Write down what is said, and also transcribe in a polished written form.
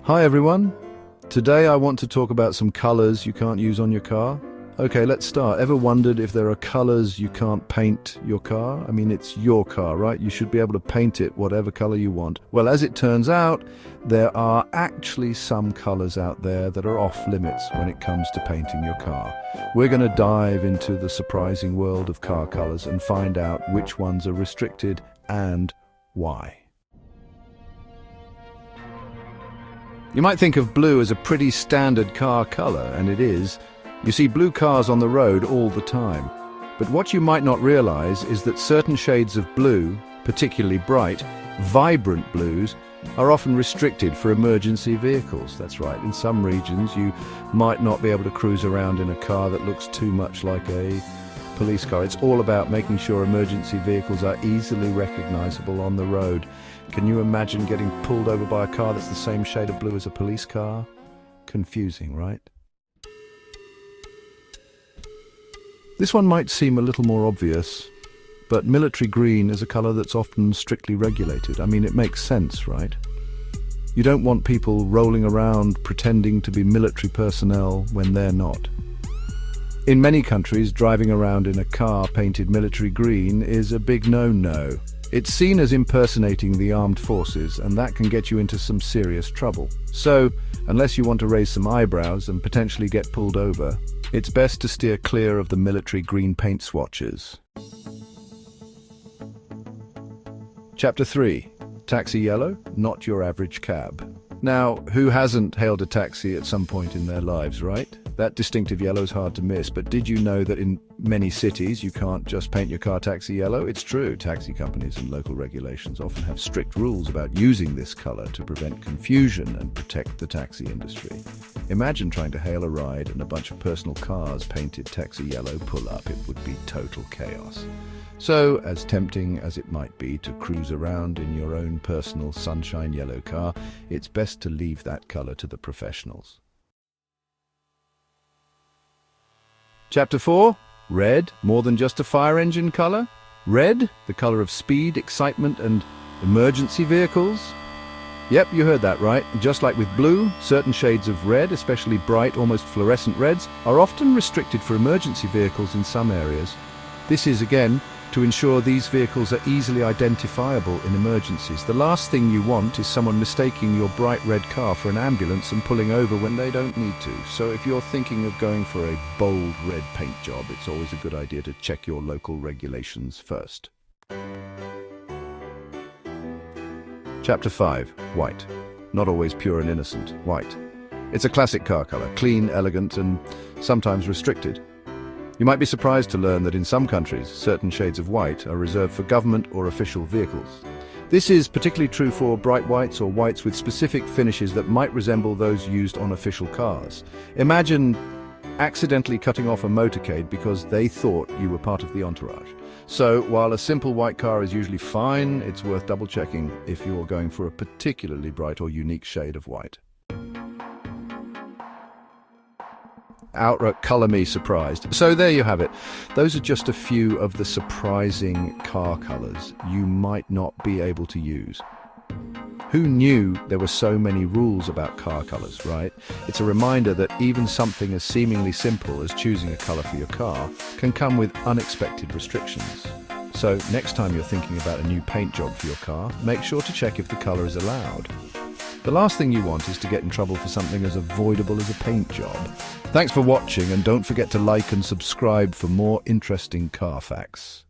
Hi everyone. Today I want to talk about some colors you can't use on your car. Okay, let's start. Ever wondered if there are colors you can't paint your car? I mean, it's your car, right? You should be able to paint it whatever color you want. Well, as it turns out, there are actually some colors out there that are off limits when it comes to painting your car. We're going to dive into the surprising world of car colors and find out which ones are restricted and why. You might think of blue as a pretty standard car color, and it is. You see blue cars on the road all the time. But what you might not realize is that certain shades of blue, particularly bright, vibrant blues, are often restricted for emergency vehicles. That's right, in some regions you might not be able to cruise around in a car that looks too much like a police car. It's all about making sure emergency vehicles are easily recognizable on the road. Can you imagine getting pulled over by a car that's the same shade of blue as a police car? Confusing, right? This one might seem a little more obvious, but military green is a color that's often strictly regulated. I mean, it makes sense, right? You don't want people rolling around pretending to be military personnel when they're not. In many countries, driving around in a car painted military green is a big no-no. It's seen as impersonating the armed forces, and that can get you into some serious trouble. So, unless you want to raise some eyebrows and potentially get pulled over, it's best to steer clear of the military green paint swatches. Chapter 3. Taxi yellow, not your average cab. Now, who hasn't hailed a taxi at some point in their lives, right? That distinctive yellow is hard to miss, but did you know that in many cities you can't just paint your car taxi yellow? It's true, taxi companies and local regulations often have strict rules about using this color to prevent confusion and protect the taxi industry. Imagine trying to hail a ride and a bunch of personal cars painted taxi yellow pull up. It would be total chaos. So, as tempting as it might be to cruise around in your own personal sunshine yellow car, it's best to leave that color to the professionals. Chapter 4. Red, more than just a fire engine color? Red, the color of speed, excitement, and emergency vehicles? Yep, you heard that right. Just like with blue, certain shades of red, especially bright, almost fluorescent reds, are often restricted for emergency vehicles in some areas. This is, again, to ensure these vehicles are easily identifiable in emergencies. The last thing you want is someone mistaking your bright red car for an ambulance and pulling over when they don't need to. So if you're thinking of going for a bold red paint job, it's always a good idea to check your local regulations first. Chapter 5. White. Not always pure and innocent. White. It's a classic car color, clean, elegant, and sometimes restricted. You might be surprised to learn that in some countries, certain shades of white are reserved for government or official vehicles. This is particularly true for bright whites or whites with specific finishes that might resemble those used on official cars. Imagine accidentally cutting off a motorcade because they thought you were part of the entourage. So, while a simple white car is usually fine, it's worth double-checking if you're going for a particularly bright or unique shade of white. Outright color me surprised. So there you have it. Those are just a few of the surprising car colors you might not be able to use. Who knew there were so many rules about car colors, right? It's a reminder that even something as seemingly simple as choosing a color for your car can come with unexpected restrictions. So next time you're thinking about a new paint job for your car, make sure to check if the color is allowed. The last thing you want is to get in trouble for something as avoidable as a paint job. Thanks for watching, and don't forget to like and subscribe for more interesting car facts.